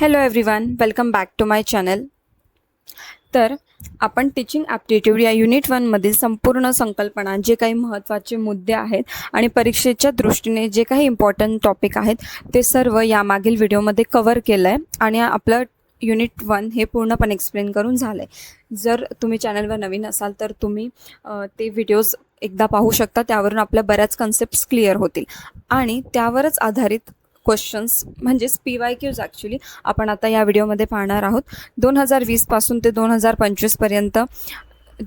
Hello everyone, welcome back to my channel. तर आपण teaching aptitude या युनिट 1मधील संपूर्ण संकल्पना, जे काही महत्त्वाचे मुद्दे आहेत आणि परीक्षेच्या दृष्टीने जे काही इम्पॉर्टंट टॉपिक आहेत ते सर्व यामागील व्हिडिओमध्ये कवर केलं आहे आणि आपलं युनिट 1 हे पूर्णपणे एक्सप्लेन करून झालं आहे. जर तुम्ही चॅनलवर नवीन असाल तर तुम्ही ते व्हिडिओज एकदा पाहू शकता. त्यावरून आपल्या बऱ्याच कन्सेप्ट्स क्लिअर होतील आणि त्यावरच आधारित क्वेश्चन्स म्हणजेच PYQs ॲक्च्युली आपण आता या व्हिडिओमध्ये पाहणार आहोत. 2020 पासून ते 2025 पर्यंत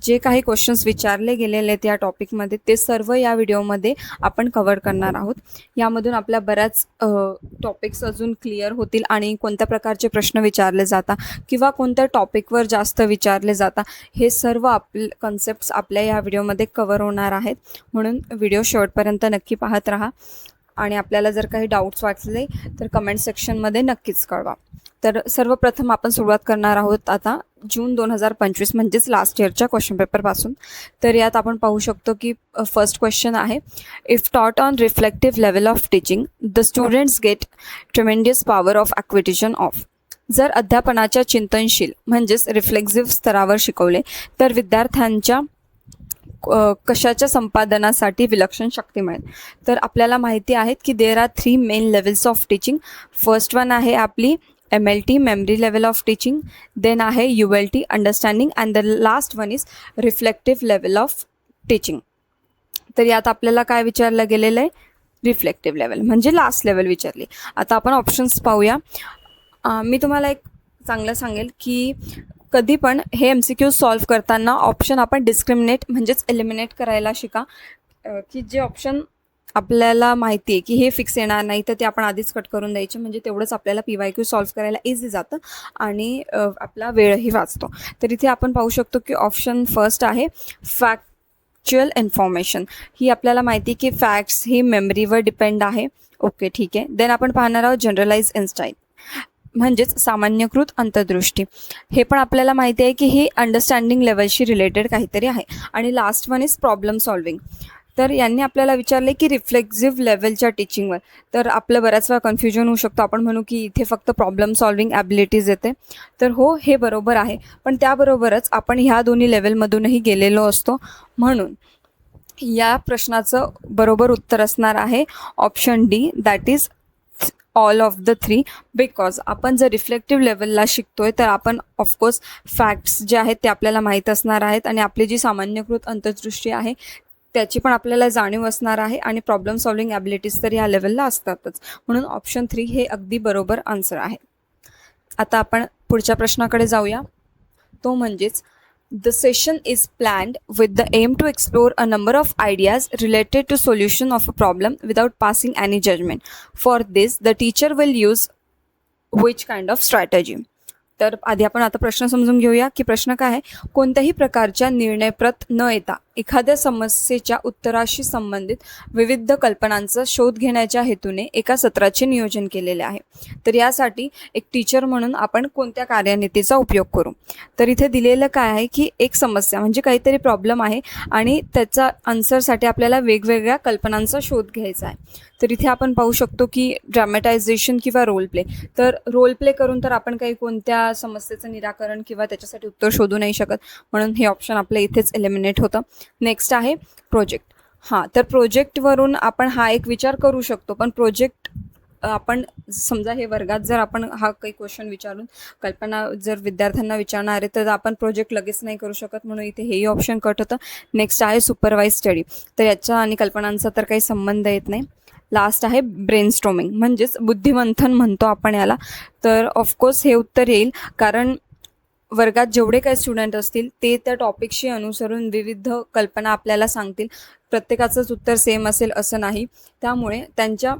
जे काही क्वेश्चन्स विचारले गेलेले आहेत या टॉपिकमध्ये ते सर्व या व्हिडिओमध्ये आपण कव्हर करणार आहोत. यामधून आपल्या बऱ्याच टॉपिक्स अजून क्लिअर होतील आणि कोणत्या प्रकारचे प्रश्न विचारले जातात किंवा कोणत्या टॉपिकवर जास्त विचारले जातात हे सर्व कन्सेप्ट्स आपल्या या व्हिडिओमध्ये कव्हर होणार आहेत. म्हणून व्हिडिओ शेवटपर्यंत नक्की पाहत राहा आणि आपल्याला जर काही डाऊट्स वाटले तर कमेंट सेक्शनमध्ये नक्कीच कळवा. तर सर्वप्रथम आपण सुरुवात करणार आहोत आता जून 2025 म्हणजेच लास्ट इयरच्या क्वेश्चन पेपरपासून. तर यात आपण पाहू शकतो की फर्स्ट क्वेश्चन आहे, if taught on reflective level of teaching the students get tremendous power of acquisition of. जर अध्यापनाच्या चिंतनशील म्हणजेच रिफ्लेक्झिव्ह स्तरावर शिकवले तर विद्यार्थ्यांच्या कशाच्या संपादनासाठी विलक्षण शक्ती मिळेल. तर आपल्याला माहिती आहे की there are 3 main levels of teaching. First one आहे आपली MLT memory level of teaching, then आहे ULT understanding and the last one is reflective level of teaching. तर यात आपल्याला काय विचारलं गेलेलं आहे, रिफ्लेक्टिव्ह लेवल म्हणजे लास्ट लेवल विचारली. आता आपण ऑप्शन्स पाहूया. मी तुम्हाला एक चांगलं सांगेल की कधी पण हे MCQ सॉल्व्ह करताना ऑप्शन आपण डिस्क्रिमिनेट म्हणजेच एलिमिनेट करायला शिका. की जे ऑप्शन आपल्याला माहिती आहे की हे फिक्स येणार नाही तर ते आपण आधीच कट करून द्यायचे, म्हणजे तेवढंच आपल्याला PYQ सॉल्व्ह करायला इझी जातं आणि आपला वेळही वाचतो. तर इथे आपण पाहू शकतो की ऑप्शन फर्स्ट आहे फॅक्च्युअल इन्फॉर्मेशन. ही आपल्याला माहिती आहे की फॅक्ट्स ही मेमरीवर डिपेंड आहे. ओके, ठीक आहे. देन आपण पाहणार आहोत जनरलाइज इन्साइट म्हणजेच सामान्यकृत अंतर्दृष्टी. हे पण आपल्याला माहिती आहे की ही अंडरस्टँडिंग लेवलशी रिलेटेड काहीतरी आहे. आणि last one is problem solving. तर यांनी आपल्याला विचारले की रिफ्लेक्झिव्ह लेवलच्या टीचिंगवर. तर आपलं बऱ्याच वेळा कन्फ्युजन होऊ शकतो, आपण म्हणू की इथे फक्त प्रॉब्लेम सॉल्विंग ॲबिलिटीज येते. तर हो, हे बरोबर आहे, पण त्याबरोबरच आपण ह्या दोन्ही लेवलमधूनही गेलेलो असतो. म्हणून या प्रश्नाचं बरोबर उत्तर असणार आहे option D, that is all of the 3. Because आपण जर रिफ्लेक्टिव्ह लेवलला शिकतोय तर आपण ऑफकोर्स फॅक्ट्स जे आहेत ते आपल्याला माहीत असणार आहेत आणि आपली जी सामान्यकृत अंतर्दृष्टी आहे त्याची पण आपल्याला जाणीव असणार आहे आणि प्रॉब्लेम सॉल्विंग ॲबिलिटीज तर या लेवलला असतातच. म्हणून ऑप्शन 3 हे अगदी बरोबर आन्सर आहे. आता आपण पुढच्या प्रश्नाकडे जाऊया. तो म्हणजेच The session is planned with the aim to explore a number of ideas related to solution of a problem without passing any judgment. For this, the teacher will use which kind of strategy? तर आधी आपण आता प्रश्न समजून घेऊया की प्रश्न काय आहे. कोणत्याही प्रकारच्या निर्णयप्रत न येता एखाद्या समस्येच्या उत्तराशी संबंधित विविध कल्पनांचा शोध घेण्याच्या हेतूने एका सत्राचे नियोजन केलेले आहे. तर यासाठी एक टीचर म्हणून आपण कोणत्या कार्यनीतीचा उपयोग करू. तर इथे दिलेलं काय आहे की एक समस्या म्हणजे काहीतरी प्रॉब्लेम आहे आणि त्याचा आन्सरसाठी आपल्याला वेगवेगळ्या कल्पनांचा शोध घ्यायचा आहे. तर इथे आपण पाहू शकतो की ड्रॅमॅटायझेशन किंवा रोल प्ले. तर रोल प्ले करून तर आपण काही कोणत्या समस्येचं निराकरण किंवा त्याच्यासाठी उत्तर शोधू नाही शकत, म्हणून हे ऑप्शन आपलं इथेच एलिमिनेट होतं. नेक्स्ट आहे प्रोजेक्ट. तर प्रोजेक्टवरून आपण हा एक विचार करू शकतो, पण प्रोजेक्ट आपण समजा हे वर्गात जर आपण हा काही क्वेश्चन विचारून कल्पना जर विद्यार्थ्यांना विचारणार आहे तर आपण प्रोजेक्ट लगेच नाही करू शकत, म्हणून इथे हेही ऑप्शन कट होतं. नेक्स्ट आहे सुपरवाइज स्टडी. तर याच्या आणि कल्पनांचा तर काही संबंध येत नाही. लास्ट आहे ब्रेनस्टॉर्मिंग म्हणजेच बुद्धिमंथन म्हणतो आपण याला. तर ऑफकोर्स हे उत्तर येईल कारण वर्गात जेवढे काही स्टुडंट असतील ते त्या टॉपिकशी अनुसरून विविध कल्पना आपल्याला सांगतील. प्रत्येकाचंच उत्तर सेम असेल असं नाही, त्यामुळे त्यांच्या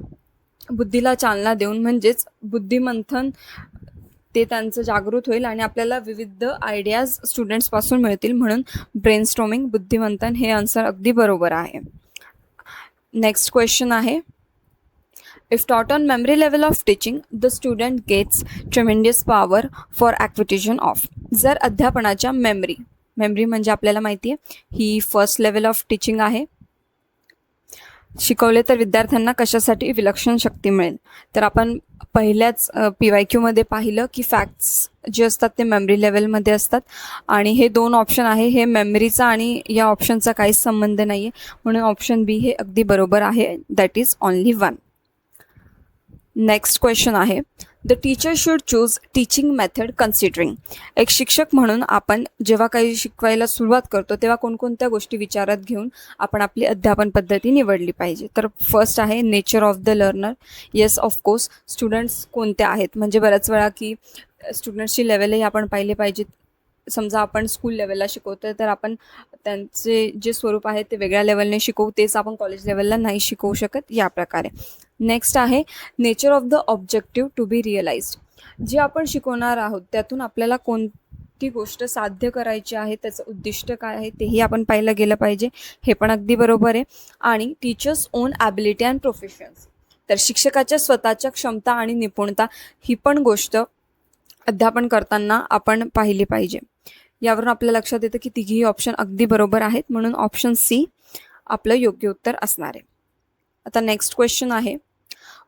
बुद्धीला चालना देऊन म्हणजेच बुद्धिमंथन ते त्यांचं जागृत होईल आणि आपल्याला विविध आयडियाज स्टुडंट्सपासून मिळतील. म्हणून ब्रेनस्टॉर्मिंग बुद्धिमंथन हे आन्सर अगदी बरोबर आहे. नेक्स्ट क्वेश्चन आहे, if taught on memory level of teaching the student gets tremendous power for acquisition of. जर अध्यापनाच्या मेमरी म्हणजे आपल्याला माहिती आहे ही फर्स्ट लेवल ऑफ टीचिंग आहे. शिकवले तर विद्यार्थ्यांना कशासाठी विलक्षण शक्ती मिळेल. तर आपण पहिल्याच PYQमध्ये पाहिलं की फॅक्ट्स जे असतात ते मेमरी लेवलमध्ये असतात आणि हे 2 ऑप्शन आहे, हे मेमरीचा आणि या ऑप्शनचा काहीच संबंध नाही आहे, म्हणून ऑप्शन बी हे अगदी बरोबर आहे, that is only 1. Next question आहे, the teacher should choose teaching method considering. एक शिक्षक म्हणून आपण जेव्हा काही शिकवायला सुरुवात करतो तेव्हा कोणकोणत्या गोष्टी विचारात घेऊन आपण आपली अध्यापन पद्धती निवडली पाहिजे. तर फर्स्ट आहे nature of the learner. Yes, of course students कोणते आहेत, म्हणजे बऱ्याच वेळा की स्टुडंट्सची लेवलही आपण पाहिले पाहिजेत. समजा आपण स्कूल लेवलला शिकवतो तर आपण त्यांचे जे स्वरूप आहे ते वेगळ्या लेवलने शिकवू, तेच आपण कॉलेज लेवलला नाही शिकवू शकत, या प्रकारे. नेक्स्ट आहे nature of the objective to be realised. जे आपण शिकवणार आहोत त्यातून आपल्याला कोणती गोष्ट साध्य करायची आहे, त्याचं उद्दिष्ट काय आहे तेही आपण पाहिलं गेलं पाहिजे, हे पण अगदी बरोबर आहे. आणि teachers on ability and professions. तर शिक्षकाच्या स्वतःच्या क्षमता आणि निपुणता ही पण गोष्ट अध्यापन करताना आपण पाहिली पाहिजे. यावरून आपल्या लक्षात येतं की तिघीही ऑप्शन अगदी बरोबर आहेत, म्हणून ऑप्शन सी आपलं योग्य उत्तर असणार आहे. आता नेक्स्ट क्वेश्चन आहे,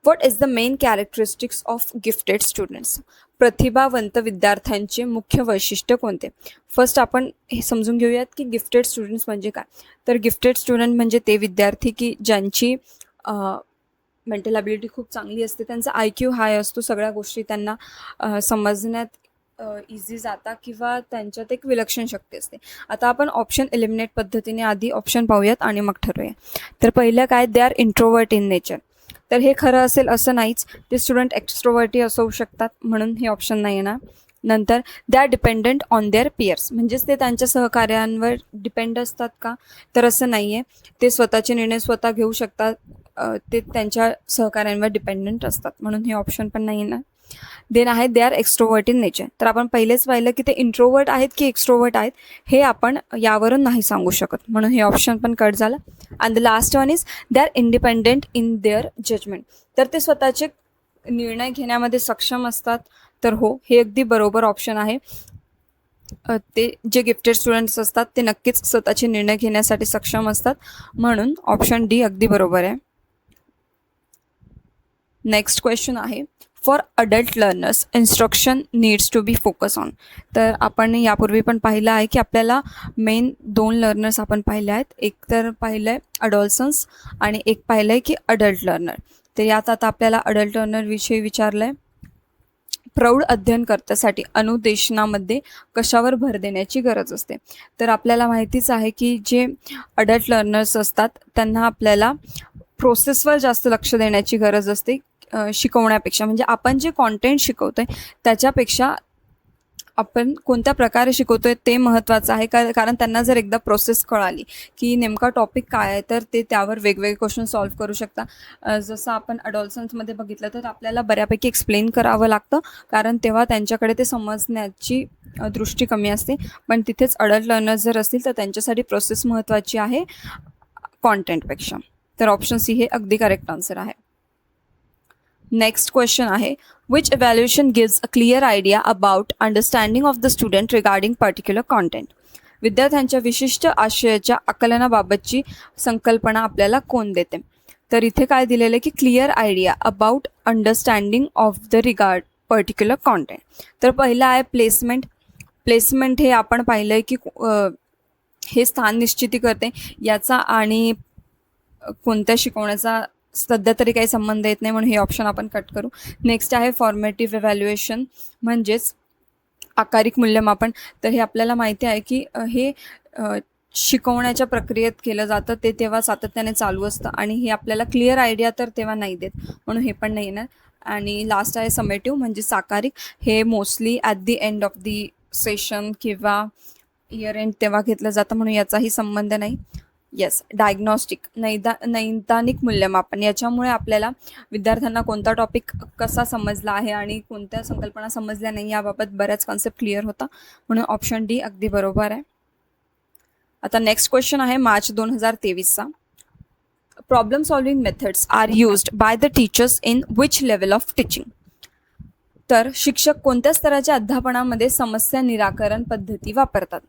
what is the main characteristics of gifted students. प्रतिभावंत विद्यार्थ्यांचे मुख्य वैशिष्ट्य कोणते. फर्स्ट आपण हे समजून घेऊयात की गिफ्टेड स्टुडंट्स म्हणजे काय. तर गिफ्टेड स्टुडंट म्हणजे ते विद्यार्थी की ज्यांची मेंटल ॲबिलिटी खूप चांगली असते, त्यांचा IQ हाय असतो, सगळ्या गोष्टी त्यांना समजण्यात इझी जातात किंवा त्यांच्यात एक विलक्षण शक्ती असते. आता आपण ऑप्शन एलिमिनेट पद्धतीने आधी ऑप्शन पाहूयात आणि मग ठरवूया. तर पहिलं काय, they are introvert in nature. तर हे खरं असेल असं नाहीच, ते स्टुडंट एक्स्ट्रोवर्टही असू शकतात, म्हणून हे ऑप्शन नाही येणार. नंतर they are dependent on their peers, म्हणजेच ते त्यांच्या सहकार्यांवर डिपेंड असतात का, तर असं नाही आहे, ते स्वतःचे निर्णय स्वतः घेऊ शकतात, ते त्यांच्या सहकार्यांवर डिपेंडंट असतात, म्हणून हे ऑप्शन पण नाही येणार. देन आहे they are extrovert in nature. तर आपण पहिलेच पाहिलं की ते इंट्रोवर्ट आहेत की एक्स्ट्रोवर्ट आहेत हे आपण यावरून नाही सांगू शकत, म्हणून हे ऑप्शन पण कट झालं. And the last one is they are independent in their judgement. तर ते स्वतःचे निर्णय घेण्यामध्ये सक्षम असतात. तर हो, हे अगदी बरोबर ऑप्शन आहे. ते जे गिफ्टेड स्टुडंट्स असतात ते नक्कीच स्वतःचे निर्णय घेण्यासाठी सक्षम असतात, म्हणून ऑप्शन डी अगदी बरोबर आहे. नेक्स्ट क्वेश्चन आहे, for adult learners instruction needs to be focus on. तर आपण यापूर्वी पण पाहिलं आहे की आपल्याला मेन 2 लर्नर्स आपण पाहिले आहेत, एक तर पाहिलं आहे अडॉल्सन्स आणि एक पाहिलं आहे की अडल्ट लर्नर. तर यात आता आपल्याला अडल्ट लर्नरविषयी विचारलं आहे. प्रौढ अध्ययनकर्त्यासाठी अनुदेशनामध्ये कशावर भर देण्याची गरज असते. तर आपल्याला माहितीच आहे की जे अडल्ट लर्नर्स असतात त्यांना आपल्याला प्रोसेसवर जास्त लक्ष देण्याची गरज असते शिकवण्यापेक्षा. म्हणजे आपण जे कॉन्टेंट शिकवतोय त्याच्यापेक्षा आपण कोणत्या प्रकारे शिकवतोय ते महत्त्वाचं आहे. कारण त्यांना जर एकदा प्रोसेस कळाली की नेमका टॉपिक काय आहे तर ते त्यावर वेगवेगळे क्वेश्चन सॉल्व्ह करू शकता. जसं आपण अडॉल्सन्समध्ये बघितलं तर आपल्याला बऱ्यापैकी एक्सप्लेन करावं लागतं, कारण तेव्हा त्यांच्याकडे ते समजण्याची दृष्टी कमी असते. पण तिथेच अडल्ट लर्नर्स जर असतील तर त्यांच्यासाठी प्रोसेस महत्त्वाची आहे कॉन्टेंटपेक्षा. तर ऑप्शन सी हे अगदी करेक्ट आन्सर आहे. नेक्स्ट क्वेश्चन आहे, which evaluation gives a clear idea about understanding of the student regarding particular content. विद्यार्थ्यांच्या विशिष्ट आशयाच्या आकलनाबाबतची संकल्पना आपल्याला कोण देते. तर इथे काय दिलेलं आहे की clear idea about understanding of the regard particular content. तर पहिलं आहे प्लेसमेंट. प्लेसमेंट हे आपण पाहिलं आहे की हे स्थान निश्चिती करते, याचा आणि कोणत्या शिकवण्याचा सध्या तरी काही संबंध येत नाही, म्हणून हे ऑप्शन आपण कट करू. नेक्स्ट आहे फॉर्मेटिव्ह इव्हॅल्युएशन, म्हणजेच आकारिक मूल्यमापन. तर हे आपल्याला माहिती आहे की हे शिकवण्याच्या प्रक्रियेत केलं जातं, ते तेव्हा सातत्याने चालू असतं आणि हे आपल्याला क्लिअर आयडिया तर तेव्हा नाही देत, म्हणून हे पण नाही येणार. आणि लास्ट आहे समेटिव्ह, म्हणजे साकारिक. हे mostly at the end of the session किंवा इयर एंड तेव्हा घेतलं जातं, म्हणून याचाही संबंध नाही. येस, डायग्नॉस्टिक नैदानिक मूल्यमापन. याच्यामुळे आपल्याला विद्यार्थ्यांना कोणता टॉपिक कसा समजला आहे आणि कोणत्या संकल्पना समजल्या नाही याबाबत बऱ्याच कॉन्सेप्ट क्लिअर होता, म्हणून ऑप्शन डी अगदी बरोबर आहे. आता नेक्स्ट क्वेश्चन आहे मार्च 2023चा. Problem solving methods are used by the teachers in which level of teaching. तर शिक्षक कोणत्या स्तराच्या अध्यापनामध्ये समस्या निराकरण पद्धती वापरतात.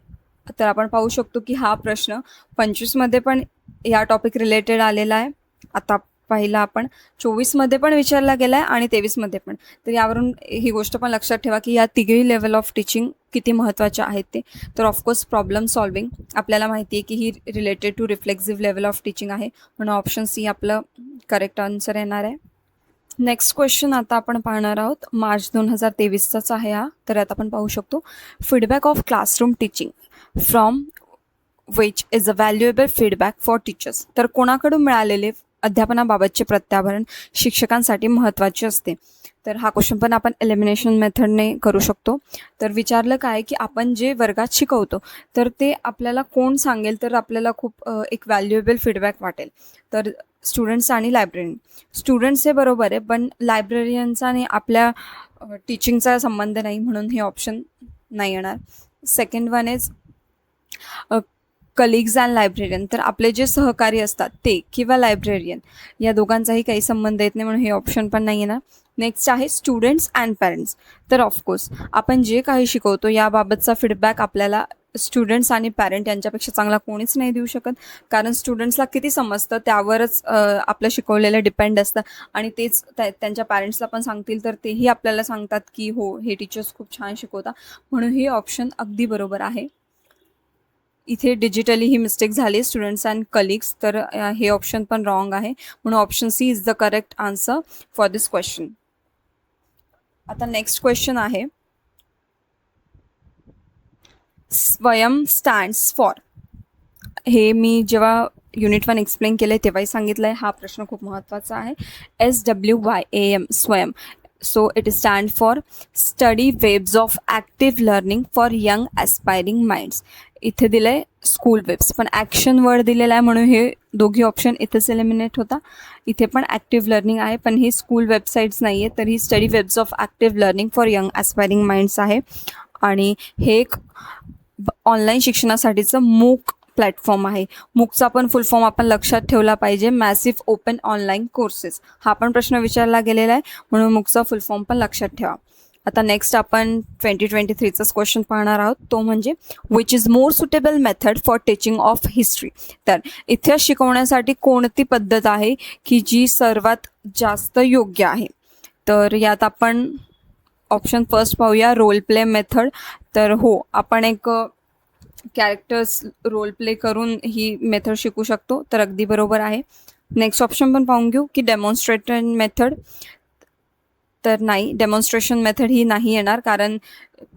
तर आपण पाहू शकतो की हा प्रश्न 25मध्ये पण या टॉपिक रिलेटेड आलेला आहे. आता पहिला आपण 24मध्ये पण विचारला गेला आहे आणि 23मध्ये पण. तर यावरून ही गोष्ट पण लक्षात ठेवा की या तिघही लेवल ऑफ टीचिंग किती महत्त्वाच्या आहेत ते. तर ऑफकोर्स प्रॉब्लेम सॉल्विंग आपल्याला माहिती आहे की ही related to reflexive level of teaching आहे, म्हणून ऑप्शन सी आपलं करेक्ट आन्सर येणार आहे. नेक्स्ट क्वेश्चन आता आपण पाहणार आहोत, मार्च 2023चाच आहे हा. तर आता आपण पाहू शकतो, feedback of classroom teaching from which is a valuable feedback for teachers. तर कोणाकडून मिळालेले अध्यापनाबाबतचे प्रत्याभरण शिक्षकांसाठी महत्त्वाचे असते. तर हा क्वेश्चन पण आपण एलिमिनेशन मेथडने करू शकतो. तर विचारलं काय की आपण जे वर्गात शिकवतो तर ते आपल्याला कोण सांगेल तर आपल्याला खूप एक व्हॅल्युएबल फीडबॅक वाटेल. तर स्टुडंट्स आणि लायब्ररी. स्टुडंट्स हे बरोबर आहे, पण लायब्ररियनचा आणि आपल्या टीचिंगचा संबंध नाही, म्हणून हे ऑप्शन नाही येणार. Second one is colleagues and librarian. तर आपले जे सहकारी असतात ते किंवा लायब्रेरियन या दोघांचाही काही संबंध येत नाही, म्हणून हे ऑप्शन पण नाही येणार. नेक्स्ट आहे स्टुडंट्स अँड पॅरेंट्स. तर ऑफकोर्स आपण जे काही शिकवतो याबाबतचा फीडबॅक आपल्याला स्टुडंट्स आणि पॅरेंट यांच्यापेक्षा चांगला कोणीच नाही देऊ शकत, कारण स्टुडंट्सला किती समजतं त्यावरच आपलं शिकवलेलं डिपेंड असतं, आणि तेच त्यांच्या पॅरेंट्सला पण सांगतील तर तेही आपल्याला सांगतात की हो हे टीचर्स खूप छान शिकवतात, म्हणून हे ऑप्शन अगदी बरोबर आहे. इथे डिजिटली ही मिस्टेक झाली, स्टुडंट्स अँड कलिग्स. तर हे ऑप्शन पण रॉंग आहे, म्हणून option C is the correct answer for this question. आता नेक्स्ट क्वेश्चन आहे, स्वयं स्टँड्स फॉर. हे मी जेव्हा युनिट 1 एक्सप्लेन केलं तेव्हाही सांगितलं आहे, हा प्रश्न खूप महत्त्वाचा आहे. SWYAM Swayam. So it stand for study webs of active learning for young aspiring minds. इथे दिलं आहे स्कूल वेब्स, पण ॲक्शन वर्ड दिलेला आहे म्हणून हे दोघी ऑप्शन इथेच एलिमिनेट होता. इथे पण ॲक्टिव्ह लर्निंग आहे, पण ही स्कूल वेबसाईट्स नाही आहे, तर ही study webs of active learning for young aspiring minds आहे. आणि हे एक ऑनलाईन शिक्षणासाठीचं मूक प्लॅटफॉर्म आहे. मूकचा पण फुल फॉर्म आपण लक्षात ठेवला पाहिजे, मॅसिव्ह ओपन ऑनलाईन कोर्सेस. हा पण प्रश्न विचारला गेलेला आहे, म्हणून मूकचा फुल फॉर्म पण लक्षात ठेवा. आता नेक्स्ट आपण 2023चाच क्वेश्चन पाहणार आहोत, तो म्हणजे which is more suitable method for teaching of history. तर इतिहास शिकवण्यासाठी कोणती पद्धत आहे की जी सर्वात जास्त योग्य आहे. तर यात आपण ऑप्शन फर्स्ट पाहूया, रोल प्ले मेथड. तर हो, आपण एक कॅरेक्टर्स रोल प्ले करून ही मेथड शिकू शकतो, तर अगदी बरोबर आहे. नेक्स्ट ऑप्शन पण पाहून घेऊ की डेमॉन्स्ट्रेशन मेथड. तर नाही, डेमॉन्स्ट्रेशन मेथड ही नाही येणार, कारण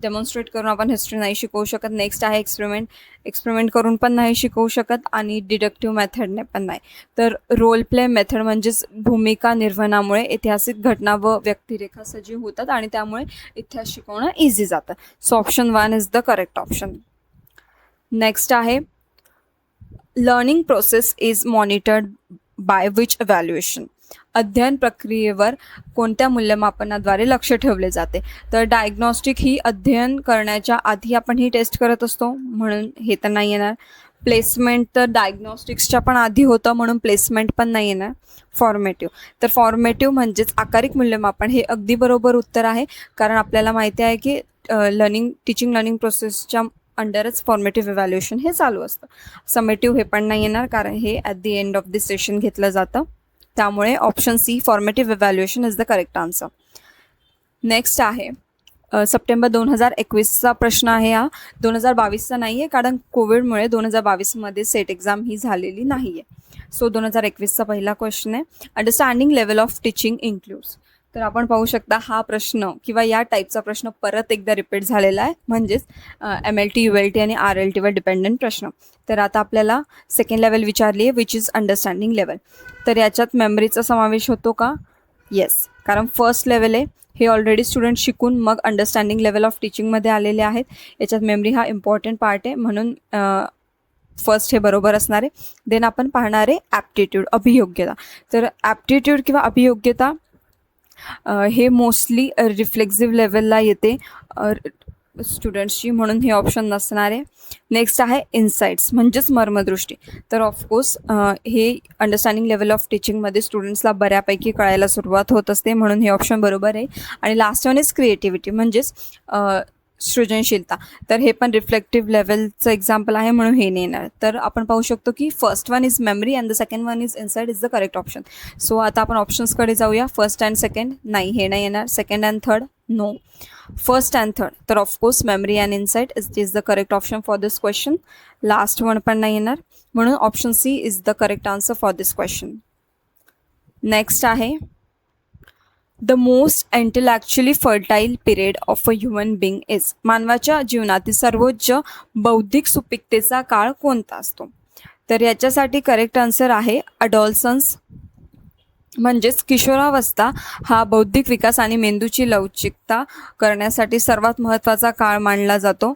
डेमॉन्स्ट्रेट करून आपण हिस्ट्री नाही शिकवू शकत. नेक्स्ट आहे एक्सपेरिमेंट. एक्सपेरिमेंट करून पण नाही शिकवू शकत, आणि डिडक्टिव्ह मेथडने पण नाही. तर रोल प्ले मेथड म्हणजेच भूमिका निर्वहनामुळे ऐतिहासिक घटना व व्यक्तिरेखा सजीव होतात आणि त्यामुळे इतिहास शिकवणं इझी जातं. So option 1 is the correct option. Next आहे, learning process is monitored by which evaluation. अध्ययन प्रक्रियेवर कोणत्या मूल्यमापनाद्वारे लक्ष ठेवले जाते. तर डायग्नॉस्टिक ही अध्ययन करण्याच्या आधी आपण ही टेस्ट करत असतो, म्हणून हे तर नाही येणार. प्लेसमेंट तर डायग्नॉस्टिक्सच्या पण आधी होतं, म्हणून प्लेसमेंट पण नाही येणार. फॉर्मेटिव्ह. तर फॉर्मेटिव्ह म्हणजेच आकारिक मूल्यमापन, हे अगदी बरोबर उत्तर आहे, कारण आपल्याला माहिती आहे की टीचिंग लर्निंग प्रोसेसच्या अंडरच फॉर्मेटिव्ह इव्हॅल्युएशन हे चालू असतं. समेटिव्ह हे पण नाही येणार, कारण हे at the end of this session घेतलं जातं. त्यामुळे option C formative evaluation is the correct answer. Next आहे, सप्टेंबर 2021चा प्रश्न आहे हा. 2022चा नाही आहे, कारण कोविडमुळे 2022मध्ये सेट एक्झाम ही झालेली नाही आहे. सो 2021चा पहिला क्वेश्चन आहे, understanding level of teaching includes. तर आपण पाहू शकता हा प्रश्न किंवा या टाईपचा प्रश्न परत एकदा रिपीट झालेला आहे, म्हणजेच MLT ULT आणि RLT वर डिपेंडंट प्रश्न. तर आता आपल्याला सेकंड लेवल विचारली आहे, विच इज अंडरस्टँडिंग लेवल. तर याच्यात मेमरीचा समावेश होतो का? येस, कारण फर्स्ट लेवल आहे, हे ऑलरेडी स्टुडंट शिकून मग अंडरस्टँडिंग लेवल ऑफ टीचिंगमध्ये आलेले आहेत. याच्यात मेमरी हा इम्पॉर्टंट पार्ट आहे, म्हणून फर्स्ट हे बरोबर असणार आहे. देन आपण पाहणार आहे ॲप्टिट्यूड, अभियोग्यता. तर ॲप्टिट्यूड किंवा अभियोग्यता हे मोस्टली रिफ्लेक्झिव्ह लेवलला येते स्टुडंट्सची, म्हणून हे ऑप्शन नसणार आहे. नेक्स्ट आहे इन्साइट्स म्हणजेच मर्मदृष्टी. तर ऑफकोर्स हे अंडरस्टँडिंग लेवल ऑफ टीचिंगमध्ये स्टुडंट्सला बऱ्यापैकी कळायला सुरुवात होत असते, म्हणून हे ऑप्शन बरोबर आहे. आणि लास्ट वन इज क्रिएटिव्हिटी, म्हणजेच सृजनशीलता, तर हे पण रिफ्लेक्टिव्ह लेवलचं एक्झाम्पल आहे म्हणून हे नाही येणार. तर आपण पाहू शकतो की first one is memory and the second one is insight is the correct option. So आता आपण ऑप्शन्सकडे जाऊया. फर्स्ट अँड सेकंड नाही, हे नाही येणार. Second and third no. First and third, तर of course memory and insight is the correct option for this question. Last one पण नाही येणार, म्हणून option C is the correct answer for this question. Next आहे the most intellectually fertile period of a human being is. मानवाच्या जीवनातील सर्वोच्च बौद्धिक सुपीकतेचा काळ कोणता असतो? तर याच्यासाठी करेक्ट आन्सर आहे अडॉलसन्स, म्हणजेच किशोरावस्था हा बौद्धिक विकास आणि मेंदूची लवचिकता करण्यासाठी सर्वात महत्त्वाचा काळ मानला जातो.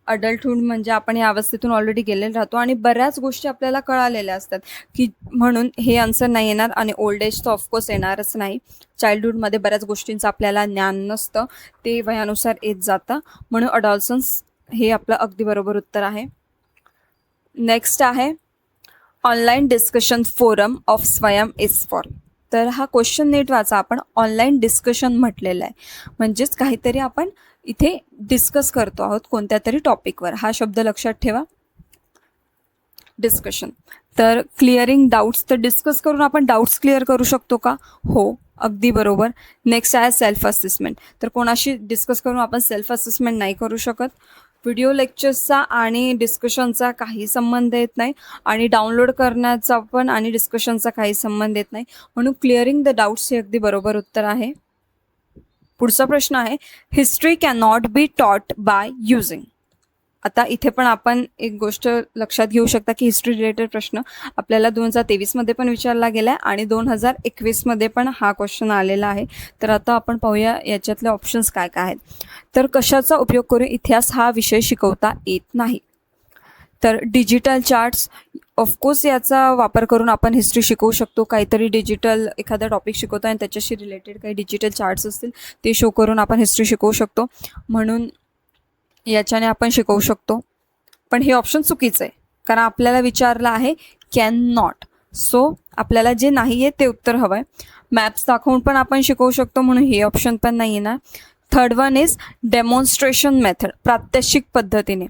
अडल्टहूड म्हणजे आपण या अवस्थेतून ऑलरेडी गेलेलो राहतो आणि बऱ्याच गोष्टी आपल्याला कळालेल्या असतात की म्हणून हे आन्सर नाही येणार. आणि ओल्ड एज तर ऑफकोर्स येणारच नाही. चाइल्डहूडमध्ये बऱ्याच गोष्टींचं आपल्याला ज्ञान नसतं, ते वयानुसार येत जातं, म्हणून अडॉलसन्स हे आपलं अगदी बरोबर उत्तर आहे. नेक्स्ट आहे ऑनलाईन डिस्कशन फोरम ऑफ स्वयं इज फॉर. तर हा क्वेश्चन नीट वाचा. आपण ऑनलाईन डिस्कशन म्हटलेलं आहे, म्हणजेच काहीतरी आपण इथे डिस्कस करतो आहोत कोणत्या तरी टॉपिकवर. हा शब्द लक्षात ठेवा, डिस्कशन. तर क्लिअरिंग डाऊट्स, तर डिस्कस करून आपण डाऊट्स क्लिअर करू शकतो का? हो, अगदी बरोबर. नेक्स्ट आहे सेल्फ असेसमेंट. तर कोणाशी डिस्कस करून आपण सेल्फ असेसमेंट नाही करू शकत. व्हिडिओ लेक्चर्सचा आणि डिस्कशनचा काही संबंध येत नाही, आणि डाउनलोड करण्याचा पण आणि डिस्कशनचा काही संबंध येत नाही, म्हणून क्लिअरिंग द डाऊट्स हे अगदी बरोबर उत्तर आहे. पुढचा प्रश्न आहे history can not be taught by using. आता इथे पण आपण एक गोष्ट लक्षात घेऊ शकता की हिस्ट्री रिलेटेड प्रश्न आपल्याला 2023मध्ये पण विचारला गेला आहे आणि 2021मध्ये पण हा क्वेश्चन आलेला आहे. तर आता आपण पाहूया याच्यातले ऑप्शन्स काय काय आहेत. तर कशाचा उपयोग करून इतिहास हा विषय शिकवता येत नाही? तर डिजिटल चार्ट्स, ऑफकोर्स याचा वापर करून आपण हिस्ट्री शिकवू शकतो. काहीतरी डिजिटल एखादा टॉपिक शिकवतो आणि त्याच्याशी रिलेटेड काही डिजिटल चार्ट्स असतील ते शो करून आपण हिस्ट्री शिकवू शकतो, म्हणून याच्याने आपण शिकवू शकतो. पण हे ऑप्शन चुकीचं आहे, कारण आपल्याला विचारलं आहे कॅन नॉट. सो आपल्याला जे नाही आहे ते उत्तर हवं आहे. मॅप्स दाखवून पण आपण शिकवू शकतो, म्हणून हे ऑप्शन पण नाही येणार. Third one is demonstration method, प्रात्यक्षिक पद्धतीने.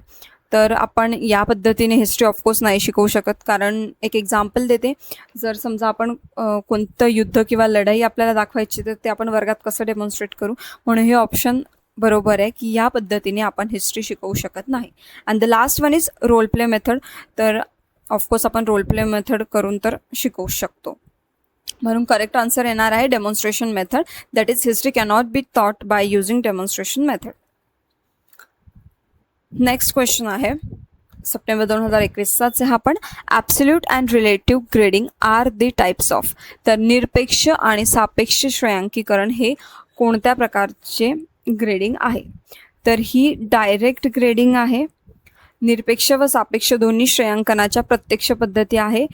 तर आपण या पद्धतीने हिस्ट्री ऑफकोर्स नाही शिकवू शकत, कारण एक एक्झाम्पल देते. जर समजा आपण कोणतं युद्ध किंवा लढाई आपल्याला दाखवायची तर ते आपण वर्गात कसं डेमॉन्स्ट्रेट करू, म्हणून हे ऑप्शन बरोबर आहे की या पद्धतीने आपण हिस्ट्री शिकवू शकत नाही. And the last one is role play method. तर ऑफकोर्स आपण रोल प्ले मेथड करून तर शिकवू शकतो, म्हणून करेक्ट आन्सर येणार आहे demonstration method. That is history cannot be taught by using demonstration method. Next question आहे सप्टेंबर 2021चाच आहे हा पण. Absolute and relative grading are the types of. तर निरपेक्ष आणि सापेक्ष श्रेयांकीकरण हे कोणत्या प्रकारचे ग्रेडिंग आहे? तर ही डायरेक्ट ग्रेडिंग आहे. निरपेक्ष व सापेक्ष दोन्ही श्रेयांकनाच्या प्रत्यक्ष पद्धती आहे.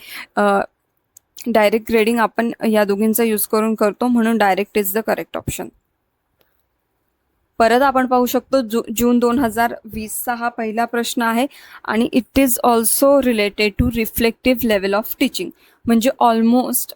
डायरेक्ट ग्रेडिंग आपण या दोघींचा यूज करून करतो, म्हणून direct is the correct option. परत आपण पाहू शकतो जून 2020चा हा पहिला प्रश्न आहे आणि it is also related to reflective level of teaching. म्हणजे ऑलमोस्ट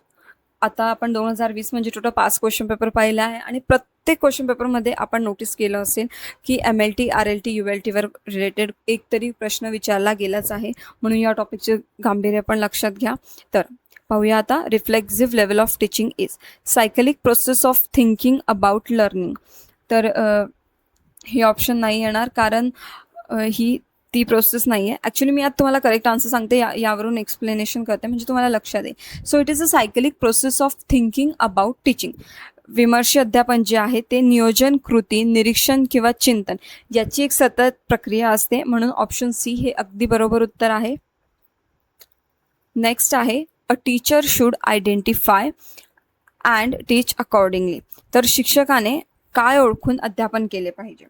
आता आपण 2020 म्हणजे टोटल 5 क्वेश्चन पेपर पाहिला आहे आणि प्रत्येक क्वेश्चन पेपरमध्ये आपण नोटीस केलं असेल की MLT, RLT, ULTवर रिलेटेड एक तरी प्रश्न विचारला गेलाच आहे, म्हणून या टॉपिकचे गांभीर्य पण लक्षात घ्या. तर पाहूया आता. Reflexive level of teaching is cyclic process of thinking about learning. तर हे ऑप्शन नाही येणार, कारण ही ती प्रोसेस नाही आहे. ॲक्च्युली मी आता तुम्हाला करेक्ट आन्सर सांगते, यावरून एक्सप्लेनेशन करते म्हणजे तुम्हाला लक्षात येईल. So it is a cyclic process of thinking about teaching. विमर्श अध्यापन जे आहे ते नियोजन, कृती, निरीक्षण किंवा चिंतन याची एक सतत प्रक्रिया असते, म्हणून ऑप्शन सी हे अगदी बरोबर उत्तर आहे. नेक्स्ट आहे a teacher should identify and teach accordingly. तर शिक्षकाने काय ओळखून अध्यापन केले पाहिजे?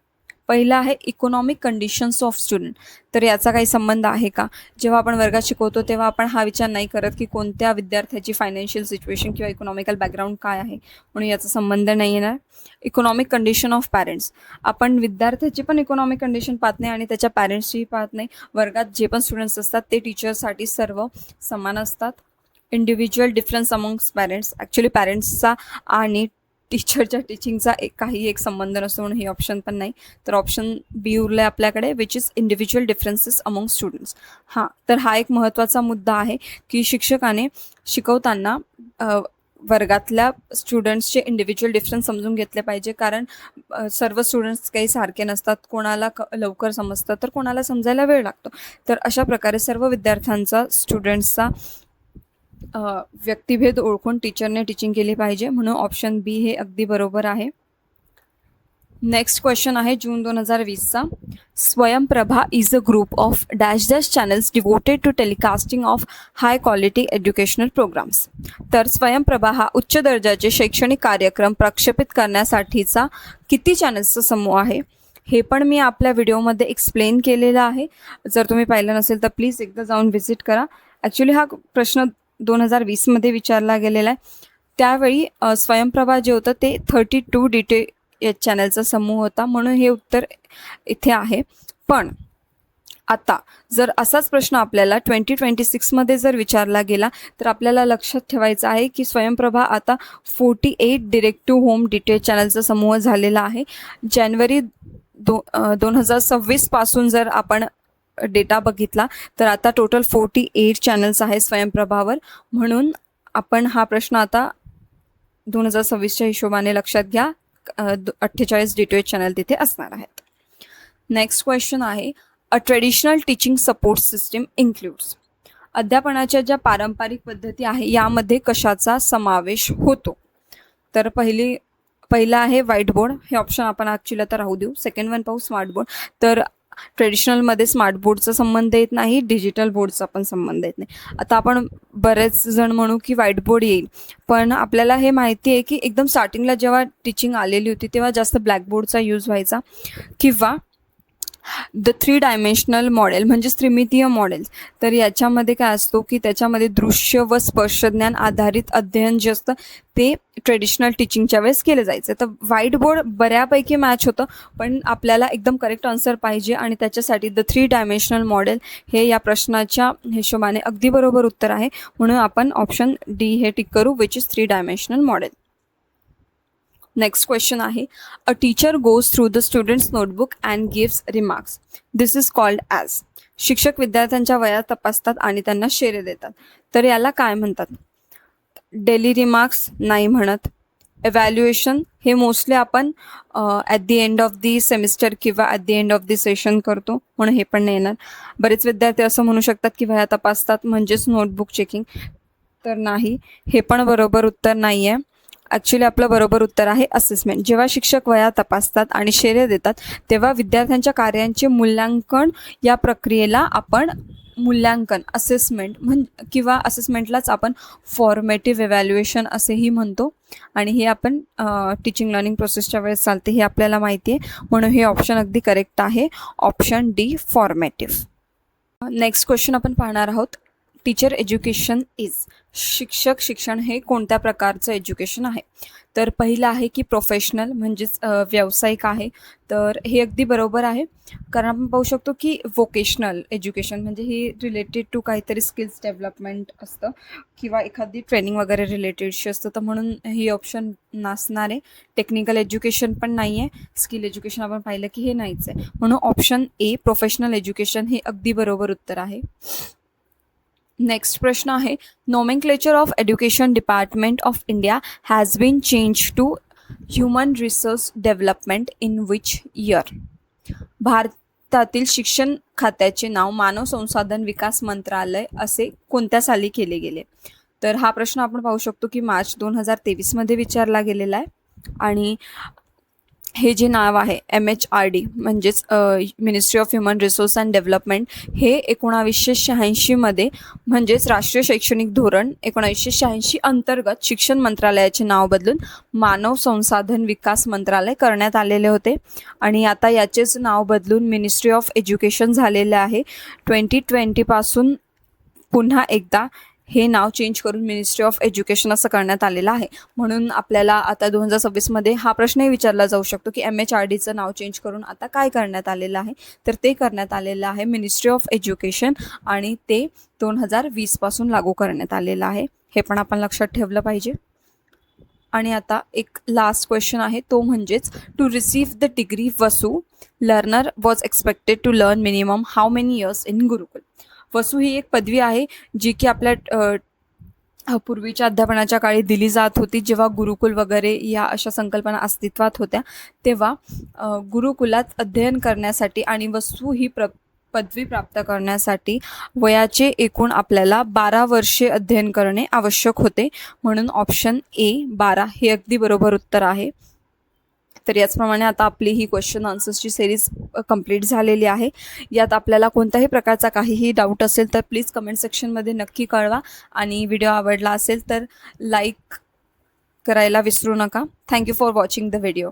पहिलं आहे इकॉनॉमिक कंडिशन्स ऑफ स्टुडंट. तर याचा काही संबंध आहे का? जेव्हा आपण वर्गात शिकवतो तेव्हा आपण हा विचार नाही करत की कोणत्या विद्यार्थ्याची फायनान्शियल सिच्युएशन किंवा इकॉनॉमिकल बॅकग्राऊंड काय आहे, म्हणून याचा संबंध नाही येणार. इकॉनॉमिक कंडिशन ऑफ पॅरेंट्स, आपण विद्यार्थ्याची पण इकॉनॉमिक कंडिशन पाहत नाही आणि त्याच्या पॅरेंट्सची पाहत नाही. वर्गात जे पण स्टुडंट्स असतात ते टीचरसाठी सर्व समान असतात. Individual difference amongst parents, actually पॅरेंट्सचा आणि टीचरच्या टीचिंगचा काही एक संबंध नसतो म्हणून हे ऑप्शन पण नाही. तर ऑप्शन बी उरलं आहे आपल्याकडे, which is individual differences among students. हां, तर हा एक महत्त्वाचा मुद्दा आहे की शिक्षकाने शिकवताना वर्गातल्या स्टुडंट्सचे इंडिव्हिज्युअल डिफरन्स समजून घेतले पाहिजे, कारण सर्व स्टुडंट्स काही सारखे नसतात. कोणाला लवकर समजतं तर कोणाला समजायला वेळ लागतो. तर अशा प्रकारे सर्व विद्यार्थ्यांचा, स्टुडंट्सचा व्यक्तिभेद ओळखून टीचरने टीचिंग केली पाहिजे, म्हणून ऑप्शन बी हे अगदी बरोबर आहे. नेक्स्ट क्वेश्चन आहे जून 2020चा. Swayamprabha is a group of dash dash channels devoted to telecasting of high quality educational programs. तर स्वयंप्रभा हा उच्च दर्जाचे शैक्षणिक कार्यक्रम प्रक्षेपित करण्यासाठीचा किती चॅनल्सचा समूह आहे? हे पण मी आपल्या व्हिडिओमध्ये एक्सप्लेन केलेलं आहे. जर तुम्ही पाहिलं नसेल तर प्लीज एकदा जाऊन व्हिजिट करा. ॲक्च्युली हा प्रश्न 2020मध्ये विचारला गेलेला आहे. त्यावेळी स्वयंप्रभा जे होतं ते 32 DTH चॅनलचा समूह होता, म्हणून हे उत्तर इथे आहे. पण आता जर असाच प्रश्न आपल्याला 2026मध्ये जर विचारला गेला तर आपल्याला लक्षात ठेवायचं आहे की स्वयंप्रभा आता 48 डिरेक्ट टू होम DTH चॅनलचा समूह झालेला आहे. जानेवारी 2026 पासून जर आपण डेटा बघितला तर आता टोटल 48 चॅनल्स आहे स्वयंप्रभावर. म्हणून आपण हा प्रश्न आता 2026च्या हिशोबाने लक्षात घ्या. 48 DTH चॅनल तिथे असणार आहेत. नेक्स्ट क्वेश्चन आहे, a traditional teaching support system includes. अध्यापनाच्या ज्या पारंपरिक पद्धती आहे यामध्ये कशाचा समावेश होतो? तर पहिला आहे व्हाईट बोर्ड. हे ऑप्शन आपण ॲक्च्युली आता राहू देऊ. सेकंड वन पाहू स्मार्ट बोर्ड. तर ट्रेडिशनलमध्ये स्मार्ट बोर्डचा संबंध येत नाही, डिजिटल बोर्डचा पण संबंध येत नाही. आता आपण बरेच जण म्हणू की व्हाईट बोर्ड येईल, पण आपल्याला हे माहिती आहे की एकदम स्टार्टिंगला जेव्हा टीचिंग आलेली होती तेव्हा जास्त ब्लॅकबोर्डचा यूज व्हायचा, किंवा द 3 डायमेन्शनल मॉडेल म्हणजेच त्रिमितीय मॉडेल. तर याच्यामध्ये काय असतो की त्याच्यामध्ये दृश्य व स्पर्शज्ञान आधारित अध्ययन जे असतं ते ट्रेडिशनल टीचिंगच्या वेळेस केलं जायचं. तर व्हाईट बोर्ड बऱ्यापैकी मॅच होतं, पण आपल्याला एकदम करेक्ट आन्सर पाहिजे आणि त्याच्यासाठी द 3 डायमेन्शनल मॉडेल हे या प्रश्नाच्या हिशोबाने अगदी बरोबर उत्तर आहे. म्हणून आपण ऑप्शन डी हे टिक करू, which is 3 dimensional model. Next question आहे, a teacher goes through the students notebook and gives remarks. This is called as. शिक्षक विद्यार्थ्यांच्या वह्या तपासतात आणि त्यांना शेरे देतात. तर याला काय म्हणतात? डेली रिमार्क्स नाही म्हणत. एव्हॅल्युएशन हे मोस्टली आपण at the end of the semester किंवा at the end of the session करतो, म्हणून हे पण नाही येणार. बरेच विद्यार्थी असं म्हणू शकतात की वह्या तपासतात म्हणजेच नोटबुक चेकिंग. तर नाही, हे पण बरोबर उत्तर नाही आहे. ॲक्च्युली आपलं बरोबर उत्तर आहे असेसमेंट. जेव्हा शिक्षक वह्या तपासतात आणि शेरे देतात तेव्हा विद्यार्थ्यांच्या कार्यांचे मूल्यांकन या प्रक्रियेला आपण मूल्यांकन असेसमेंट किंवा असेसमेंटलाच आपण फॉर्मेटिव्ह इव्हॅल्युएशन असेही म्हणतो. आणि हे आपण टीचिंग लर्निंग प्रोसेसच्या वेळेस चालते हे आपल्याला माहिती आहे, म्हणून हे ऑप्शन अगदी करेक्ट आहे, option D formative. Next question आपण पाहणार आहोत, टीचर एज्युकेशन इज. शिक्षक शिक्षण हे कोणत्या प्रकारचं एज्युकेशन आहे? तर पहिलं आहे की प्रोफेशनल म्हणजेच व्यावसायिक आहे. तर हे अगदी बरोबर आहे, कारण आपण पाहू शकतो की व्होकेशनल एज्युकेशन म्हणजे ही रिलेटेड टू काहीतरी स्किल्स डेव्हलपमेंट असतं किंवा एखादी ट्रेनिंग वगैरे रिलेटेडशी असतं, तर म्हणून ही ऑप्शन नसणार आहे. टेक्निकल एज्युकेशन पण नाही आहे, स्किल एज्युकेशन आपण पाहिलं की हे नाहीच आहे, म्हणून ऑप्शन ए प्रोफेशनल एज्युकेशन हे अगदी बरोबर उत्तर आहे. नेक्स्ट प्रश्न आहे, nomenclature of education department of India has been change to human resource development in which year. भारतातील शिक्षण खात्याचे नाव मानव संसाधन विकास मंत्रालय असे कोणत्या साली केले गेले? तर हा प्रश्न आपण पाहू शकतो की मार्च 2023मध्ये विचारला गेलेला आहे. आणि हे जे नाव आहे MHRD म्हणजेच ministry of human resource and development हे 1986मध्ये म्हणजेच राष्ट्रीय शैक्षणिक धोरण 1986 अंतर्गत शिक्षण मंत्रालयाचे नाव बदलून मानव संसाधन विकास मंत्रालय करण्यात आलेले होते. आणि आता याचेच नाव बदलून मिनिस्ट्री ऑफ एज्युकेशन झालेले आहे. 2020 पासून पुन्हा एकदा हे नाव चेंज करून मिनिस्ट्री ऑफ एज्युकेशन असं करण्यात आलेलं आहे. म्हणून आपल्याला आता 2026मध्ये हा प्रश्नही विचारला जाऊ शकतो की MHRDचं नाव चेंज करून आता काय करण्यात आलेलं आहे? तर ते करण्यात आलेलं आहे मिनिस्ट्री ऑफ एज्युकेशन आणि ते 2020 पासून लागू करण्यात आलेलं आहे. हे पण आपण लक्षात ठेवलं पाहिजे. आणि आता एक लास्ट क्वेश्चन आहे, तो म्हणजेच to receive the degree Vasu learner was expected to learn minimum how many years in gurukul. Vasu ही एक पदवी आहे जी की आपल्या पूर्वीच्या अध्यापनाच्या काळी दिली जात होती. जेव्हा गुरुकुल वगैरे या अशा संकल्पना अस्तित्वात होत्या तेव्हा गुरुकुलात अध्ययन करण्यासाठी आणि वसू ही पदवी प्राप्त करण्यासाठी वयाचे एकूण आपल्याला 12 वर्षे अध्ययन करणे आवश्यक होते. म्हणून ऑप्शन ए 12 हे अगदी बरोबर उत्तर आहे. तर याचप्रमाणे आता आपली ही क्वेश्चन आन्सर्सची सिरीज कंप्लीट झालेली आहे. यात आपल्याला कोणत्याही प्रकारचा काहीही डाऊट असेल तर प्लीज कमेंट सेक्शनमध्ये नक्की कळवा आणि व्हिडिओ आवडला असेल तर लाईक करायला विसरू नका. Thank you for watching the video.